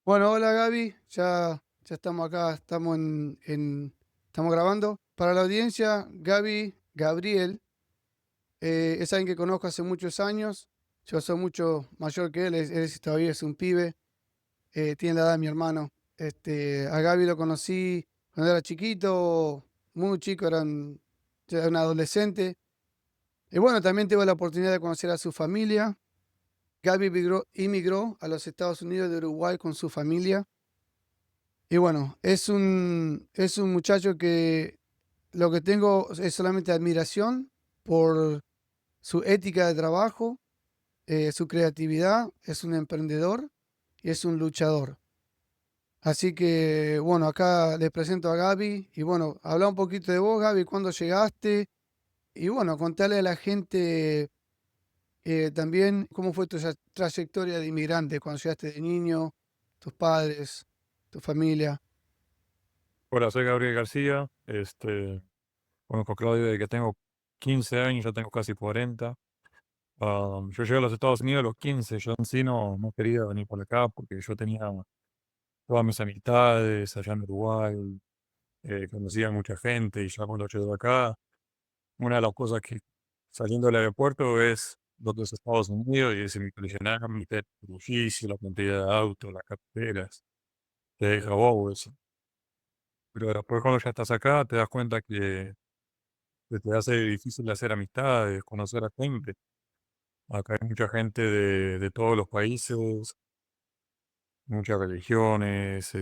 Bueno, hola Gaby, ya estamos acá, estamos grabando. Para la audiencia, Gabriel, es alguien que conozco hace muchos años. Yo soy mucho mayor que él, todavía es un pibe, tiene la edad de mi hermano. A Gaby lo conocí cuando era chiquito, muy chico, ya era un adolescente. Y bueno, también tuve la oportunidad de conocer a su familia. Gaby emigró a los Estados Unidos de Uruguay con su familia. Y bueno, es un muchacho que lo que tengo es solamente admiración por su ética de trabajo, su creatividad, es un emprendedor y es un luchador. Así que bueno, acá les presento a Gaby y bueno, habla un poquito de vos, Gaby, cuándo llegaste y bueno, contale a la gente también cómo fue tu trayectoria de inmigrante cuando llegaste de niño, tus padres, tu familia. Hola, soy Gabriel García. Conozco a Claudio desde que tengo 15 años, ya tengo casi 40. Yo llegué a los Estados Unidos a los 15. Yo en sí no quería venir por acá porque yo tenía todas mis amistades allá en Uruguay, conocía a mucha gente y ya cuando llegué acá, una de las cosas que saliendo del aeropuerto es los Estados Unidos y es impresionante el bullicio, la cantidad de autos, las carreteras, te deja bobo eso. Pero después cuando ya estás acá te das cuenta que se te hace difícil hacer amistades, conocer a gente. Acá hay mucha gente de todos los países, muchas religiones,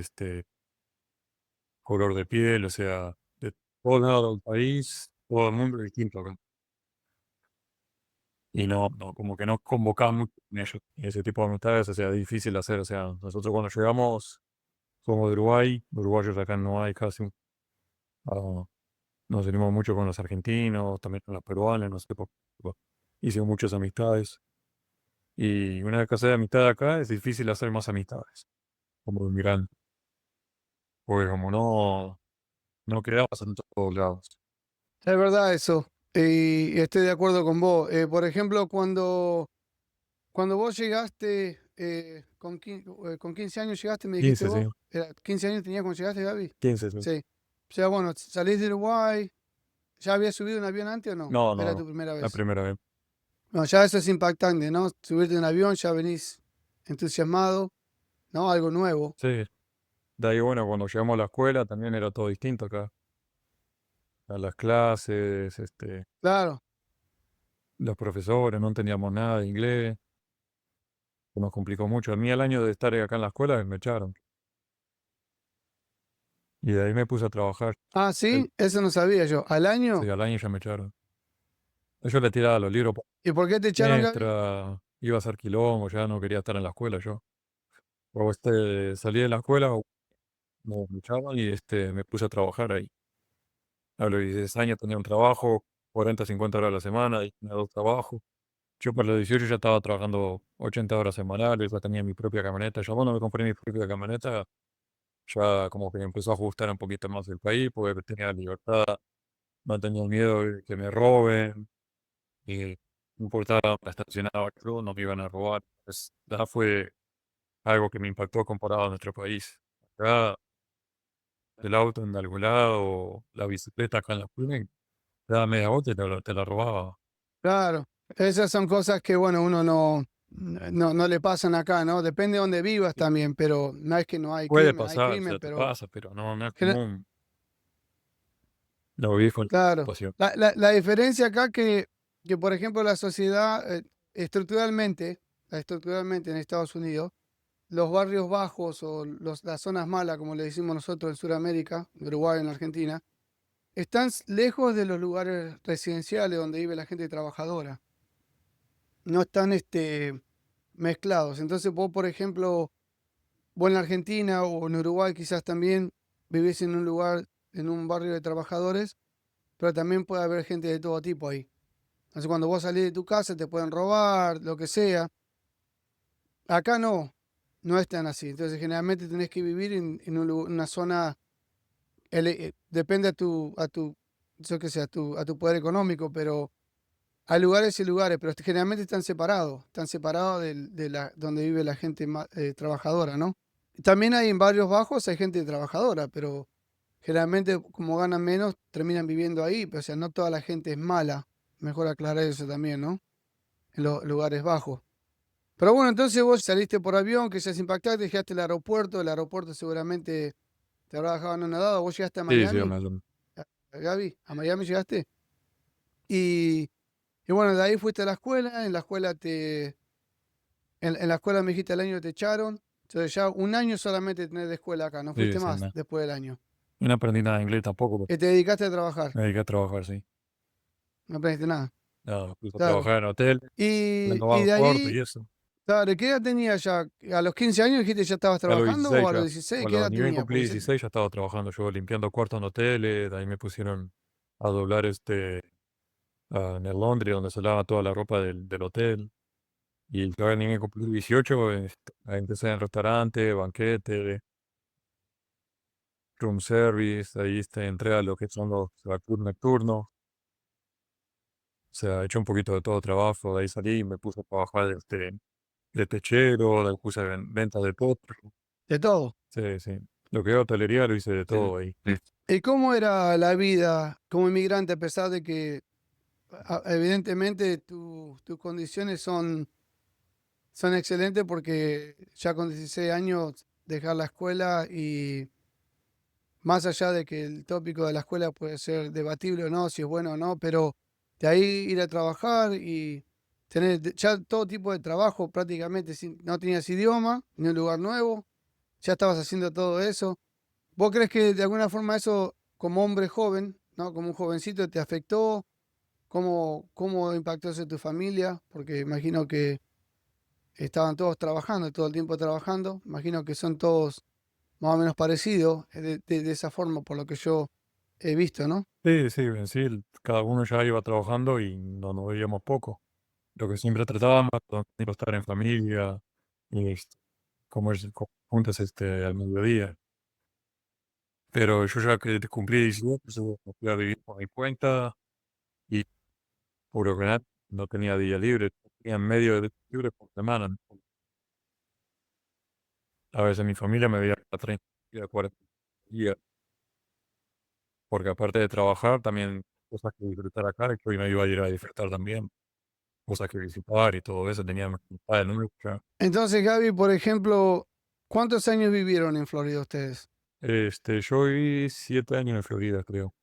color de piel, o sea, de todos lados del país, todo el mundo es distinto acá. Y como que no convocamos mucho con ellos. Y ese tipo de amistades, o sea, es difícil de hacer. O sea, nosotros cuando llegamos somos de Uruguay, uruguayos acá no hay casi. ah, Nos unimos mucho con los argentinos, también con los peruanos, no sé, hicimos muchas amistades. Y una vez que haces amistad acá, es difícil hacer más amistades, como inmigrante, porque como no quedabas en todos lados. Es verdad eso, y estoy de acuerdo con vos. Por ejemplo, cuando vos llegaste, con 15 años llegaste, me dijiste 15, vos, sí, 15 años tenías cuando llegaste, Gaby. 15, sí. Sí. O sea, bueno, salís de Uruguay, ¿ya habías subido un avión antes o no? No, ¿Era no, tu primera la vez? primera vez. No, ya eso es impactante, ¿no? Subirte en un avión, ya venís entusiasmado, ¿no? Algo nuevo. Sí, de ahí bueno, cuando llegamos a la escuela también era todo distinto acá. A las clases, Claro, los profesores, no entendíamos nada de inglés, nos complicó mucho. A mí el año de estar acá en la escuela me echaron. Y de ahí me puse a trabajar. ah, El- sí, eso no sabía yo. ¿Al Sí, año? al año ya me echaron. Yo le tiraba los libros por ¿Y por qué te la echaron, Gaby? maestra, iba a hacer quilombo, ya no quería estar en la escuela yo. O salí de la escuela, me echaban y me puse a trabajar ahí. A los 16 años tenía un trabajo, 40, 50 horas a la semana, y tenía dos trabajos. Yo para los 18 ya estaba trabajando 80 horas semanales, ya tenía mi propia camioneta. Ya cuando me compré mi propia camioneta, ya como que empezó a ajustar un poquito más el país, porque tenía libertad, no tenía miedo de que me roben, y no importaba dónde estacionaba yo, no me iban a robar. Pues, ya fue algo que me impactó comparado a nuestro país. Acá el auto en algún lado, la bicicleta acá en la esquina, te da media vuelta y te la robaba. Claro, esas son cosas que, bueno, uno no le pasan acá, ¿no? Depende de dónde vivas también, pero no es que no Puede hay pasar, o crimen, sea, te pero pasa, pero no es gener- común. Lo viví con claro. situación. La diferencia acá que, por ejemplo, la sociedad, estructuralmente, estructuralmente en Estados Unidos, los barrios bajos o las zonas malas, como le decimos nosotros en Sudamérica, en Uruguay, en Argentina, están lejos de los lugares residenciales donde vive la gente trabajadora. No están mezclados. Entonces vos, por ejemplo, vos en la Argentina o en Uruguay quizás también vivís en un lugar, en un barrio de trabajadores, pero también puede haber gente de todo tipo ahí. Entonces cuando vos salís de tu casa te pueden robar, lo que sea. Acá no es tan así. Entonces generalmente tenés que vivir en una zona, depende yo qué sé, a tu poder económico, pero hay lugares y lugares, pero generalmente están separados donde vive la gente trabajadora, ¿no? También hay en barrios bajos, hay gente trabajadora, pero generalmente como ganan menos, terminan viviendo ahí. O sea, no toda la gente es mala. Mejor aclarar eso también, ¿no? En los lugares bajos. Pero bueno, entonces vos saliste por avión, que seas impactante, llegaste al aeropuerto, el aeropuerto seguramente te habrá dejado anonadado. ¿Vos llegaste a Sí, sí, Miami? Amazon. Gaby, ¿a Miami llegaste? Y, y bueno, de ahí fuiste a la escuela, en la escuela en la escuela me dijiste el año te echaron, entonces ya un año solamente tenés de escuela acá, no Sí, fuiste sí, más no. después del año. Y no aprendí nada de inglés tampoco, porque Que te dedicaste a trabajar, me dediqué a trabajar, sí. no aprendiste nada, Nada, me puse a claro. trabajar en hotel, Y lavaba de cuartos ahí, y eso. claro, ¿qué edad tenías ya? ¿A los 15 años dijiste ya estabas A los trabajando o 16 a los ya, 16? ¿Qué cuando edad ni bien tenías? cumplí Porque 16 ya estaba trabajando yo limpiando cuartos en hoteles, de ahí me pusieron a doblar en el laundry donde se lava toda la ropa del hotel. Y yo ni bien cumplí 18, ahí empecé en restaurante, banquete, room service, ahí entré a lo que son los turno nocturno, o sea, he hecho un poquito de todo trabajo, de ahí salí y me puse a trabajar de techero, de puse ventas de postres, de todo. sí, sí. Lo que era hotelería lo hice de todo ahí. Sí. ¿Y cómo era la vida como inmigrante a pesar de que evidentemente tus condiciones son excelentes porque ya con 16 años dejar la escuela y más allá de que el tópico de la escuela puede ser debatible o no, si es bueno o no, pero de ahí ir a trabajar y tener ya todo tipo de trabajo prácticamente, no tenías idioma, ni un lugar nuevo, ya estabas haciendo todo eso. ¿Vos crees que de alguna forma eso como hombre joven, ¿no? Como un jovencito te afectó? ¿Cómo impactó eso en tu familia? Porque imagino que estaban todos trabajando, todo el tiempo trabajando. Imagino que son todos más o menos parecidos de esa forma, por lo que yo he visto, ¿no? Sí, sí, en sí, cada uno ya iba trabajando y no nos veíamos poco. Lo que siempre tratábamos era estar en familia y comer juntos al mediodía. Pero yo ya que cumplí 18, yo me fui a vivir por mi cuenta y por lo general no tenía día libre, tenía medio de día libre por semana, ¿no? A veces mi familia me veía a 30 días, 40 días, porque aparte de trabajar, también cosas que disfrutar acá, que hoy me iba a ir a disfrutar también, cosas que visitar y todo eso, tenía más de número ya. Entonces, Gaby, por ejemplo, ¿cuántos años vivieron en Florida ustedes? Yo viví 7 años en Florida, creo.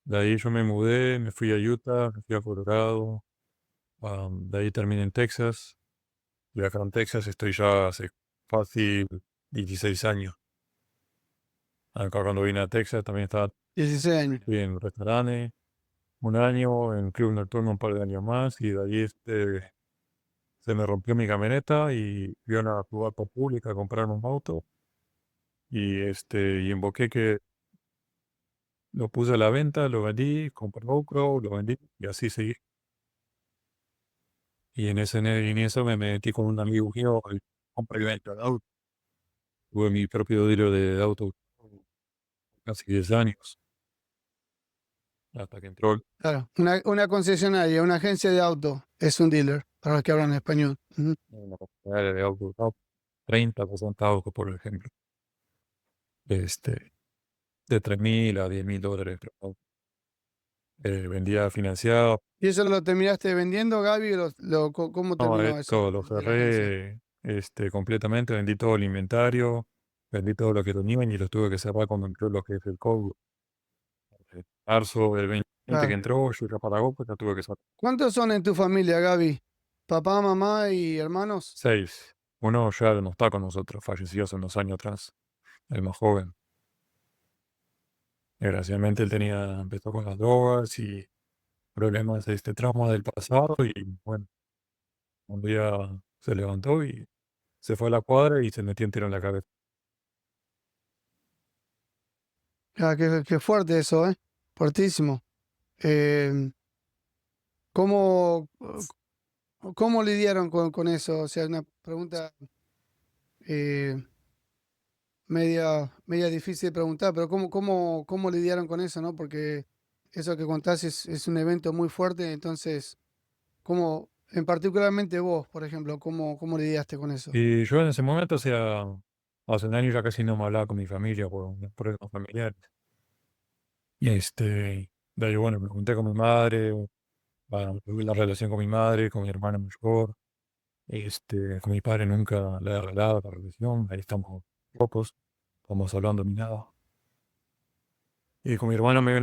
De ahí yo me mudé, me fui a Utah, me fui a Colorado, de ahí terminé en Texas. Y acá en Texas estoy ya hace fácil 16 años. Acá cuando vine a Texas también estaba 16 años. fui en restaurantes un año, en club nocturno un par de años más, y de ahí se me rompió mi camioneta y fui a una subasta pública a comprar un auto y invoqué que lo puse a la venta, lo vendí, compré otro, lo vendí y así seguí. Y en eso me metí con un amigo mío y compré y venta de auto. Tuve mi propio dealer de auto casi 10 años, hasta que entró Claro, una concesionaria, una agencia de auto es un dealer, para los que hablan español. Ujú. una concesionaria de auto top, 30 60 autos, por ejemplo, este, de 3.000 a $10.000 por auto. Vendía financiado, ¿Y eso lo terminaste vendiendo, Gaby? ¿Cómo no, terminó eso esto lo de la agencia? cerré completamente, vendí todo el inventario, vendí todo lo que tenía y los tuve que cerrar cuando entró lo que es el COVID. Marzo del 2020 que Claro. entró, yo ya para agosto ya tuve que cerrar. ¿Cuántos son en tu familia, Gaby? ¿Papá, mamá y hermanos? 6. Uno ya no está con nosotros, falleció hace unos años atrás, el más joven. Desgraciadamente él empezó con las drogas y problemas, traumas del pasado y bueno, un día se levantó y se fue a la cuadra y se metió un tiro en la cabeza. Ah, qué fuerte eso, ¿eh? Fuertísimo. Eh, ¿cómo, cómo lidiaron con eso? O sea, una pregunta eh, media difícil de preguntar, pero ¿cómo lidiaron con eso, no? Porque eso que contás es un evento muy fuerte, entonces, en particularmente vos, por ejemplo, cómo lidiaste con eso? Y yo en ese momento, o sea, hace un año ya casi no me hablaba con mi familia por problemas familiares. Y de ahí, bueno, me junté con mi madre, tuve la relación con mi madre, con mi hermana mayor, con mi padre nunca le he arreglado la relación, ahí estamos pocos, estamos hablando ni nada. Y con mi hermano me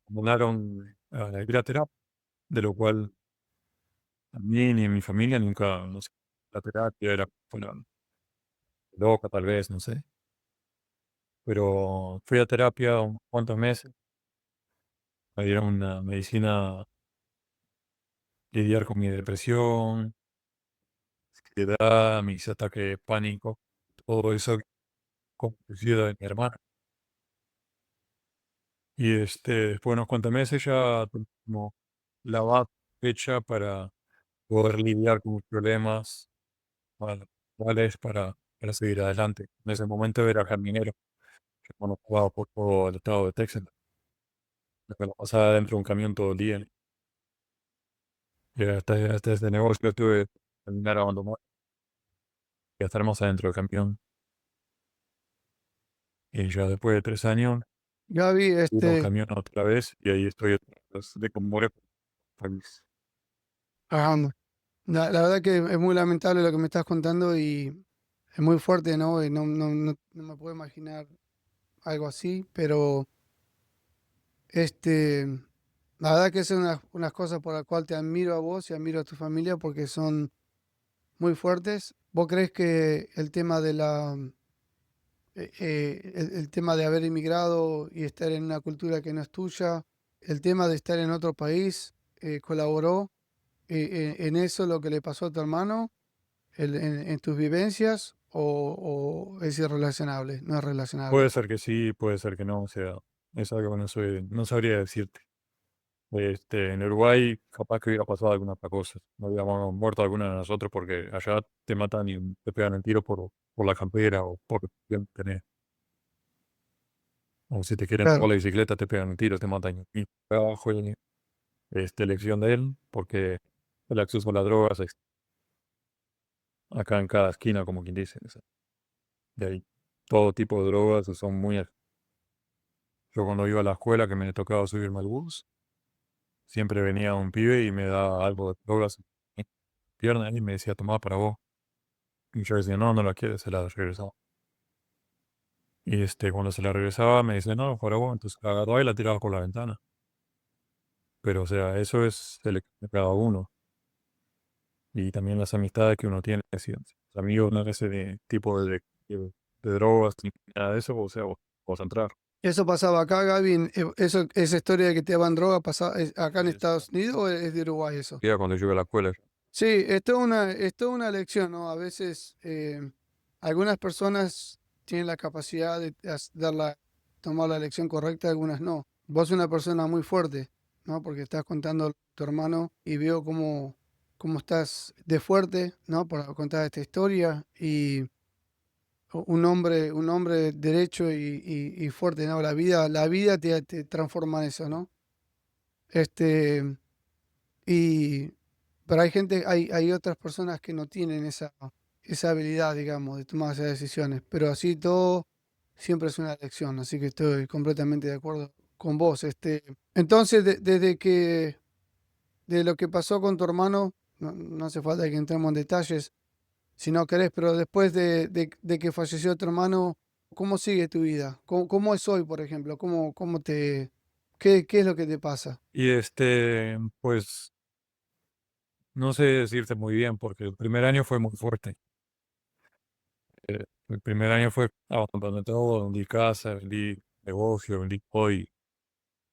mandaron a ir a terapia, de lo cual a mí ni a mi familia nunca, no sé, la terapia era, fuera loca tal vez, no sé. Pero fui a terapia unos cuantos meses, me dieron una medicina, lidiar con mi depresión, ansiedad, mis ataques de pánico, todo eso compulsivo de mi hermana. Y después de unos cuantos meses ya como la base hecha para poder lidiar con mis problemas, bueno, cuáles para seguir adelante. En ese momento era jardinero, yo jugaba por todo el estado de Texas, me la pasaba dentro de un camión todo el día. Y hasta este negocio tuve que terminar abandonando y estaremos adentro del camión. Y ya después de 3 años, Gaby, subo al camión otra vez y ahí estoy de como muere feliz. ajá, la verdad que es muy lamentable lo que me estás contando y es muy fuerte, ¿no? Y no me puedo imaginar algo así, pero este, la verdad que es unas cosas por las cuales te admiro a vos y admiro a tu familia porque son muy fuertes. ¿Vos crees que el tema de el tema de haber emigrado y estar en una cultura que no es tuya, el tema de estar en otro país, colaboró en eso lo que le pasó a tu hermano, en tus vivencias, o es irrelacionable, no es Puede relacionable? ser que sí, puede ser que no, o sea, es algo que no sabría decirte. En Uruguay capaz que hubiera pasado alguna otra cosa, no hubiéramos muerto alguna de nosotros porque allá te matan y te pegan el tiro por la campera o por quién tenés. O si te quieren robar Claro, la bicicleta, te pegan el tiro, te matan. Y abajo elección de él, porque el acceso a las drogas es acá en cada esquina, como quien dice. O sea, de ahí todo tipo de drogas son muy. Yo cuando iba a la escuela que me tocaba subirme al bus, siempre venía un pibe y me daba algo de drogas en mi pierna y me decía, tomá para vos. Y yo decía, no, no la quiero, se la regresaba. Y cuando se la regresaba me dice, no, para vos. Entonces la agarraba y la tiraba por la ventana. Pero o sea, eso es elección de cada uno. Y también las amistades que uno tiene, si los amigos no es ese tipo de drogas ni nada de eso, o sea, vos entrar. eso pasaba acá, Gaby. Esa historia de que te daban droga, pasa acá en Y Estados Unidos, o es de Uruguay eso? ya cuando llegué a la escuela, Sí, es toda una lección, ¿no? A veces algunas personas tienen la capacidad de tomar la elección correcta, algunas no. Vos sos una persona muy fuerte, ¿no? Porque estás contando a tu hermano y veo cómo estás de fuerte, ¿no? Por contar esta historia y un hombre derecho y fuerte, ¿no? La vida te transforma en eso, ¿no? Este, y pero hay gente, hay otras personas que no tienen esa habilidad, digamos, de tomar esas decisiones. Pero así todo, siempre es una elección. Así que estoy completamente de acuerdo con vos. Entonces, de lo que pasó con tu hermano, no hace falta que entremos en detalles si no querés, pero después de que falleció tu hermano, ¿cómo sigue tu vida? ¿Cómo es hoy, por ejemplo? ¿Qué es lo que te pasa? y pues no sé decirte muy bien porque el primer año fue muy fuerte. El primer año fue abandonando todo, vendí casa, vendí negocio, vendí hoy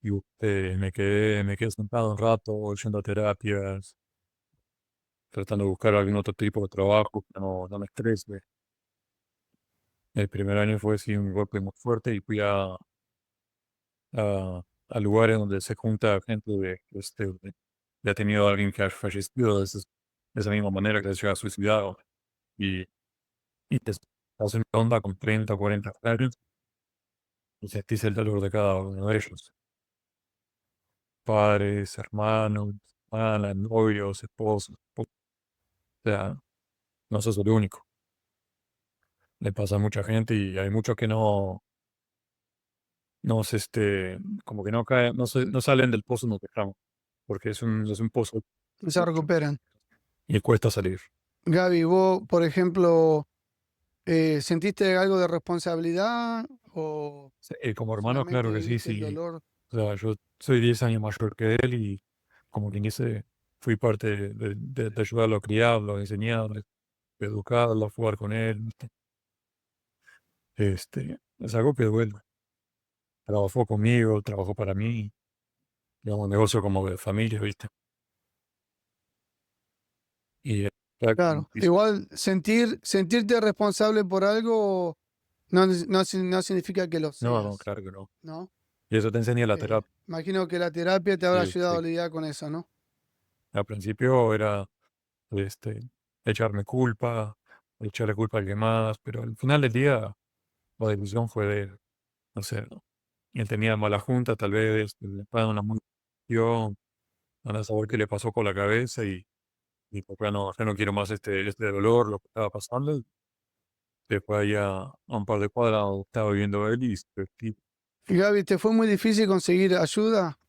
y me quedé sentado un rato, yendo a terapias, tratando de buscar algún otro tipo de trabajo que no me estrese. El primer año fue así un golpe muy fuerte y fui a lugares donde se junta gente que ha tenido a alguien que ha fallecido de esa misma manera que se ha suicidado y, y te hacen una onda con 30 o 40 años y sentís el dolor de cada uno de ellos. Padres, hermanos, hermanas, novios, esposos. O sea, no sos el único. le pasa a mucha gente y hay muchos que no se, como que no caen, no salen del pozo donde estamos, porque es un pozo No se mucho recuperan. y cuesta salir. Gaby, vos, por ejemplo, ¿sentiste algo de responsabilidad o Sí, como hermano, solamente claro que sí, viviste el sí. dolor? O sea, yo soy 10 años mayor que él y como quien dice, fui parte de ayudarlo a criarlo, a enseñarlo, de educarlo, a jugar con él. ¿Viste? Es algo que duele. Trabajó conmigo, trabajó para mí, digamos, negocio como de familia, ¿viste? Y era como Claro. difícil. Igual sentirte responsable por algo no significa que lo No, no, seas, claro que no. ¿no? Y eso te enseña la terapia. Imagino que la terapia te habrá Sí, ayudado a sí. lidiar con eso, ¿no? Al principio era este, echarme culpa, echarle culpa a alguien más, pero al final del día la decisión fue de él. No sé, ¿no? Él tenía mala junta, tal vez, le pagan una muy anda a saber qué le pasó con la cabeza y pues, ya no quiero más este dolor, lo que estaba pasando. Y se fue allá a un par de cuadras donde estaba viviendo él y Y Gaby, ¿te fue muy difícil conseguir ayuda?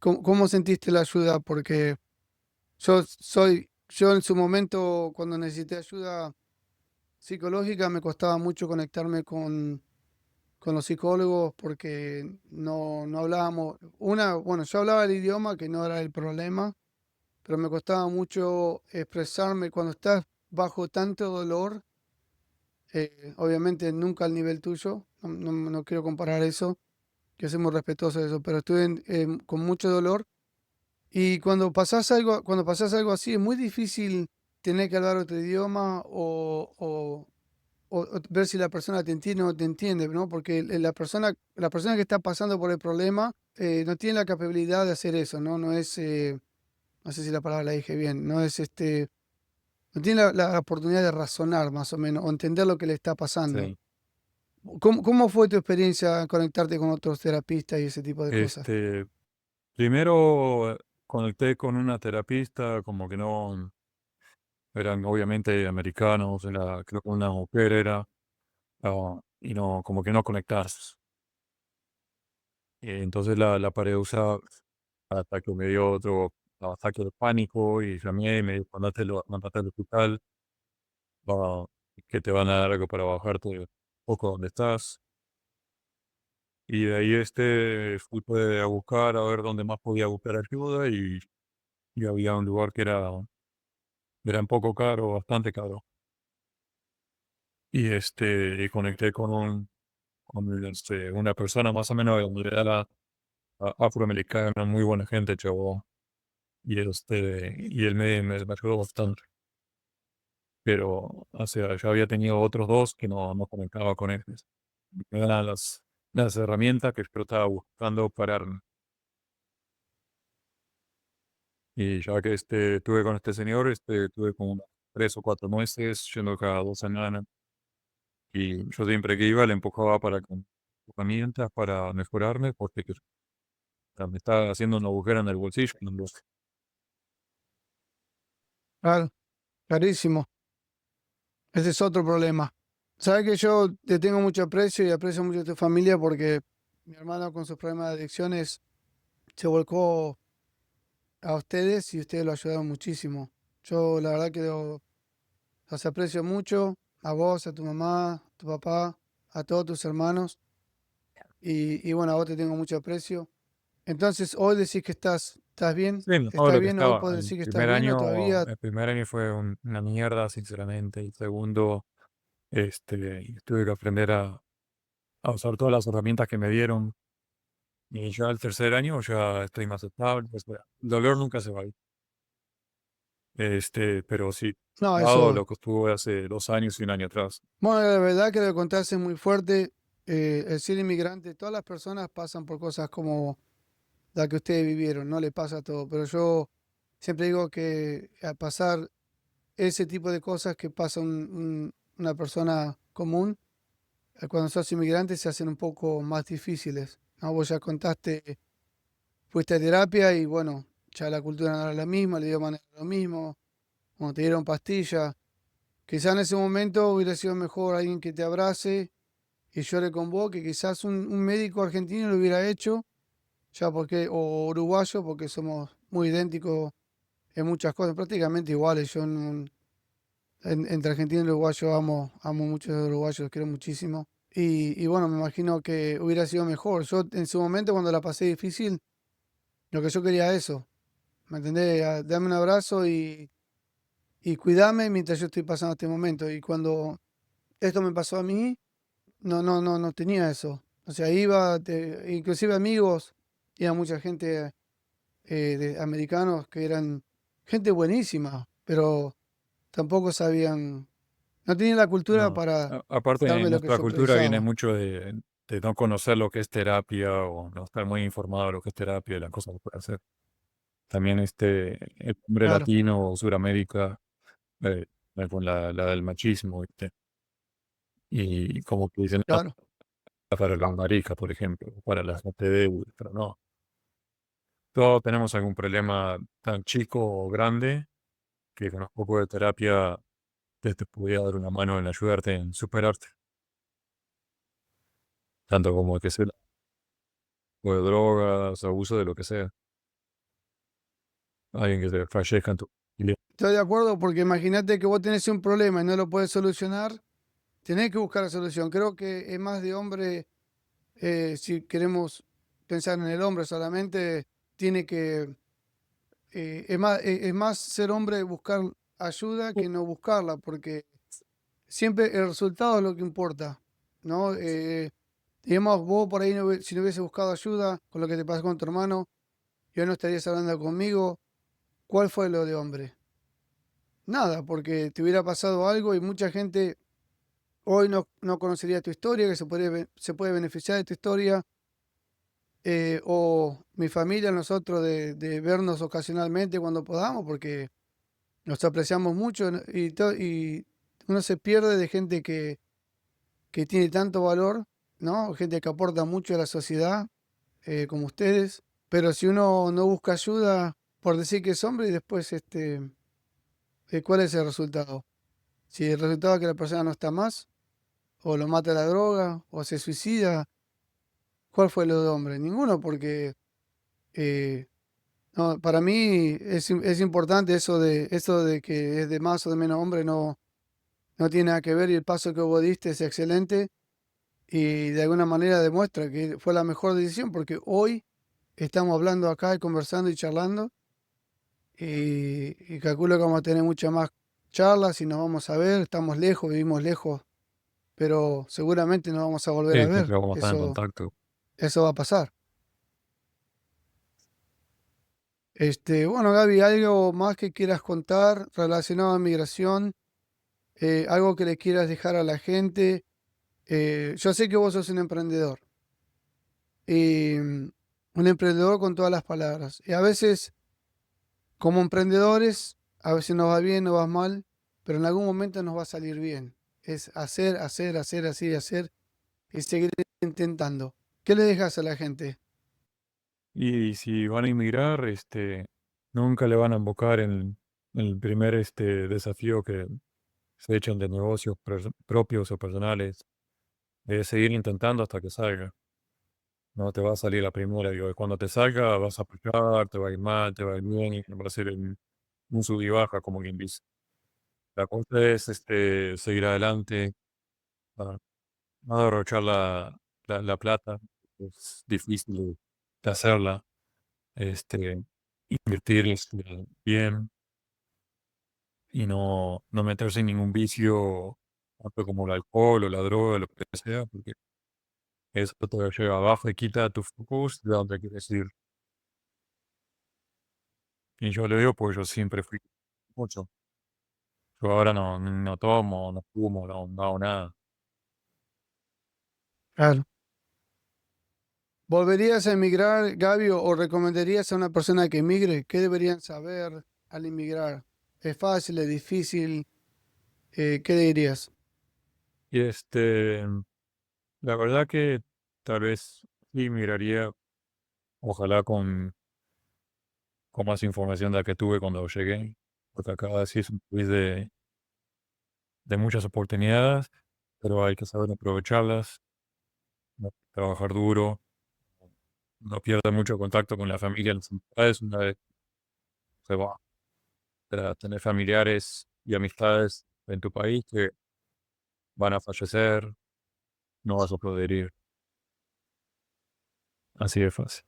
¿Cómo sentiste la ayuda? Porque yo en su momento, cuando necesité ayuda psicológica, me costaba mucho conectarme con los psicólogos porque no hablábamos. Bueno, yo hablaba el idioma, que no era el problema, pero me costaba mucho expresarme cuando estás bajo tanto dolor. Obviamente nunca al nivel tuyo, no quiero comparar eso, que soy muy respetuoso de eso, pero estuve con mucho dolor. Y cuando pasás algo así, es muy difícil tener que hablar otro idioma o ver si la persona te entiende o no te entiende, ¿no? Porque la persona que está pasando por el problema no tiene la capacidad de hacer eso, ¿no? No es, no sé si la palabra la dije bien, no es no tiene la oportunidad de razonar más o menos o entender lo que le está pasando. sí. ¿Cómo fue tu experiencia conectarte con otros terapistas y ese tipo de cosas? Este, primero conecté con una terapista, como que no, eran obviamente americanos, creo que una mujer era, y no, como que no conectas. Entonces la paré de usar hasta que me dio otro ataque de pánico y llamé y me dijo, mandate al hospital, va, que te van a dar algo para bajarte un poco donde estás. Y de ahí fui a buscar a ver dónde más podía buscar ayuda y había un lugar que era un poco caro, bastante caro. Y conecté con una persona más o menos de donde era afroamericana, muy buena gente, chavo. Y él me ayudó bastante. Pero, o sea, yo había tenido otros dos que no conectaba con ellos. Eran las herramientas que yo estaba buscando para y ya que estuve con este señor, tuve como unos 3 o 4 meses yendo cada 2 semanas. Y yo siempre que iba le empujaba con herramientas para mejorarme, porque me estaba haciendo un agujero en el bolsillo. Claro, clarísimo. Ese es otro problema. Sabes que yo te tengo mucho aprecio y aprecio mucho a tu familia porque mi hermano con sus problemas de adicciones se volcó a ustedes y ustedes lo ayudaron muchísimo. Yo la verdad que los aprecio mucho, a vos, a tu mamá, a tu papá, a todos tus hermanos y bueno, a vos te tengo mucho aprecio. Entonces, hoy decís que estás bien, Sí, todo ¿estás lo que bien? ¿Hoy estaba. podés decir que estás bien o todavía? El primer año fue una mierda, sinceramente. El segundo, tuve que aprender a usar todas las herramientas que me dieron. Y ya el tercer año ya estoy más estable. Pues, bueno, el dolor nunca se va. Pero sí, No, dado eso. lo que estuve hace 2 años y un año atrás. Bueno, la verdad que lo que contaste es muy fuerte. El ser inmigrante, todas las personas pasan por cosas como la que ustedes vivieron, no le pasa a todo, pero yo siempre digo que al pasar ese tipo de cosas que pasa una persona común, cuando sos inmigrante se hacen un poco más difíciles, ¿no? Vos ya contaste, fuiste a terapia y bueno, ya la cultura no era la misma, el idioma no era lo mismo, como te dieron pastillas. Quizá en ese momento hubiera sido mejor alguien que te abrace y llore con vos, que quizás un médico argentino lo hubiera hecho, ya porque, o uruguayo, porque somos muy idénticos en muchas cosas, prácticamente iguales. Yo entre argentino y uruguayo amo mucho a los uruguayos, los quiero muchísimo. Y bueno, me imagino que hubiera sido mejor. Yo en su momento, cuando la pasé difícil, lo que yo quería eso, ¿me entendés? Dame un abrazo y cuidame mientras yo estoy pasando este momento. Y cuando esto me pasó a mí, no tenía eso. O sea, inclusive amigos, iba mucha gente de americanos que eran gente buenísima, pero tampoco sabían, no tenían la cultura No. para Aparte, darme en lo que nuestra yo cultura viene precisaba. mucho de no conocer lo que es terapia o no estar muy informado de lo que es terapia y las cosas que puede hacer. También el hombre Claro, latino o Suramérica, eh, con la del machismo, ¿viste? Y como que dicen, "Ah, claro. para la marica, por ejemplo, para las TDU", pero no. Todos tenemos algún problema tan chico o grande que con un poco de terapia te podría dar una mano en ayudarte en superarte, tanto como que sea o de drogas, abuso de lo que sea. Alguien que se fallezca en tu familia. Estoy de acuerdo porque imagínate que vos tenés un problema y no lo puedes solucionar, tenés que buscar la solución. Creo que es más de hombre, si queremos pensar en el hombre solamente, tiene que, es más ser hombre buscar ayuda que no buscarla, porque siempre el resultado es lo que importa, ¿no? Digamos, vos por ahí si no hubiese buscado ayuda con lo que te pasó con tu hermano, y hoy no estarías hablando conmigo. ¿Cuál fue lo de hombre? Nada, porque te hubiera pasado algo y mucha gente hoy no conocería tu historia, que se puede beneficiar de tu historia, o mi familia, nosotros, de vernos ocasionalmente cuando podamos, porque nos apreciamos mucho, ¿no? Y uno se pierde de gente que tiene tanto valor, ¿no? Gente que aporta mucho a la sociedad, como ustedes, pero si uno no busca ayuda por decir que es hombre y después, ¿cuál es el resultado? Si el resultado es que la persona no está más, o lo mata la droga, o se suicida, ¿cuál fue lo de hombre? Ninguno, porque eh, no, para mí es importante eso de que es de más o de menos hombre, no tiene nada que ver y el paso que vos diste es excelente y de alguna manera demuestra que fue la mejor decisión porque hoy estamos hablando acá y conversando y charlando y calculo que vamos a tener muchas más charlas y nos vamos a ver, estamos lejos, vivimos lejos, pero seguramente nos vamos a volver a Sí, ver, siempre vamos a estar en eso, contacto. eso va a pasar. Bueno, Gaby, ¿algo más que quieras contar relacionado a migración? ¿Algo que le quieras dejar a la gente? Yo sé que vos sos un emprendedor, un emprendedor con todas las palabras. Y a veces, como emprendedores, a veces nos va bien, nos va mal, pero en algún momento nos va a salir bien. Es hacer, así, hacer y seguir intentando. ¿Qué le dejas a la gente? Y si van a inmigrar, nunca le van a invocar en el primer desafío que se echan de negocios propios o personales. Es seguir intentando hasta que salga. No te va a salir la primera, digo, y cuando te salga vas a aplicar, te va a ir mal, te va a ir bien, y va a ser un sub y baja, como quien dice. La cosa es seguir adelante, ah, no derrochar la plata, es difícil de hacerla, invertir bien y no meterse en ningún vicio, tanto como el alcohol o la droga, lo que sea, porque eso te lleva abajo y quita tu focus de donde quieres ir. Y yo le digo, pues yo siempre fui mucho. Yo ahora no tomo, no fumo, no hago nada. Claro. ¿Volverías a emigrar, Gaby, o recomendarías a una persona que emigre? ¿Qué deberían saber al emigrar? ¿Es fácil, es difícil? ¿Qué dirías? Y la verdad que tal vez sí miraría, ojalá con más información de la que tuve cuando llegué, porque acá sí es un país de muchas oportunidades, pero hay que saber aprovecharlas, ¿no? Trabajar duro, no pierda mucho contacto con la familia, las amistades una vez se va. Para tener familiares y amistades en tu país que van a fallecer, no vas a poder ir. Así de fácil.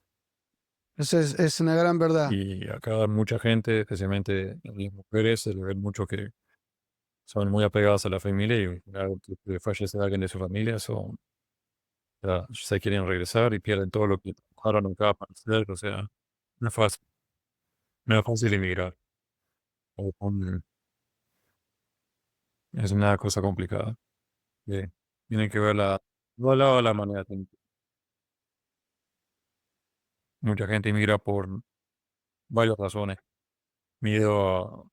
Eso es una gran verdad. Y acá mucha gente, especialmente las mujeres, se le ve mucho que son muy apegadas a la familia y una vez que fallece alguien de su familia, ya se quieren regresar y pierden todo lo que trabajaron acá para hacer. O sea, no es fácil, no es fácil emigrar. Es una cosa complicada. Que tienen que verla, no al lado de la manera. Mucha gente emigra por varias razones. Miedo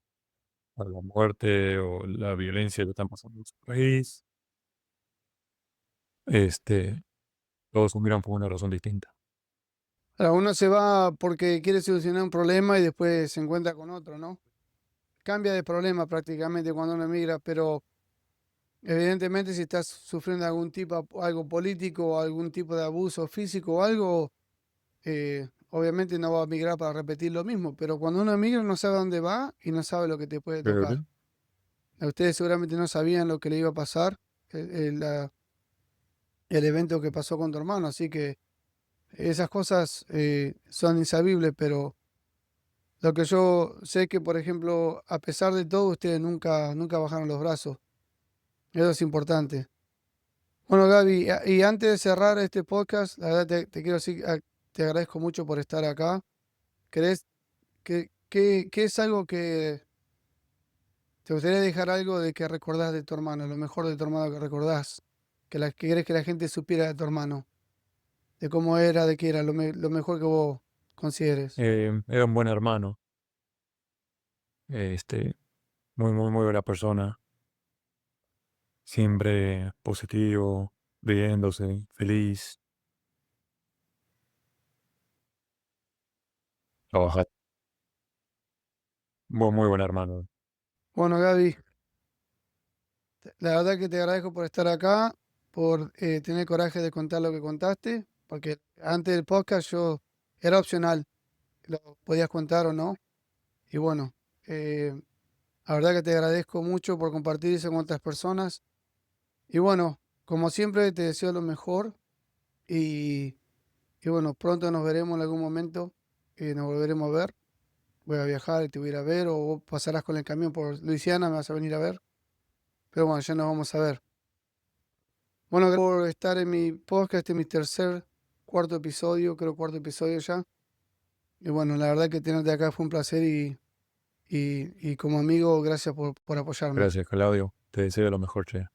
a la muerte o la violencia que están pasando en su país. Este, todos miran por una razón distinta. Ahora, uno se va porque quiere solucionar un problema y después se encuentra con otro, ¿no? Cambia de problema prácticamente cuando uno emigra, pero evidentemente si estás sufriendo algún tipo, algo político o algún tipo de abuso físico o algo, obviamente no va a migrar para repetir lo mismo, pero cuando uno emigra no sabe dónde va y no sabe lo que te puede tocar. Pero, Ustedes seguramente no sabían lo que le iba a pasar, el evento que pasó con tu hermano, así que esas cosas son insabibles, pero lo que yo sé que, por ejemplo, a pesar de todo, ustedes nunca bajaron los brazos. Eso es importante. Bueno, Gaby, y antes de cerrar este podcast, la verdad te quiero decir, te agradezco mucho por estar acá. ¿Querés, qué es algo que te gustaría dejar algo de que recordás de tu hermano, lo mejor de tu hermano que recordás, que querés que la gente supiera de tu hermano, de cómo era, de qué era, lo mejor que vos consideres? era un buen hermano. Muy, muy, muy buena persona. Siempre positivo, riéndose, feliz, trabajar. Muy, muy buen hermano. Bueno, Gaby, la verdad que te agradezco por estar acá, por tener coraje de contar lo que contaste, porque antes del podcast yo era opcional, lo podías contar o no. Y bueno, eh, la verdad que te agradezco mucho por compartir eso con otras personas. Y bueno, como siempre, te deseo lo mejor y, y bueno, pronto nos veremos en algún momento, nos volveremos a ver. Voy a viajar y te voy a ir a ver, o vos pasarás con el camión por Luisiana, me vas a venir a ver. Pero bueno, ya nos vamos a ver. Bueno, gracias por estar en mi podcast, este es mi cuarto episodio, creo cuarto episodio ya. Y bueno, la verdad que tenerte acá fue un placer y como amigo, gracias por apoyarme. Gracias, Claudio. Te deseo lo mejor, che.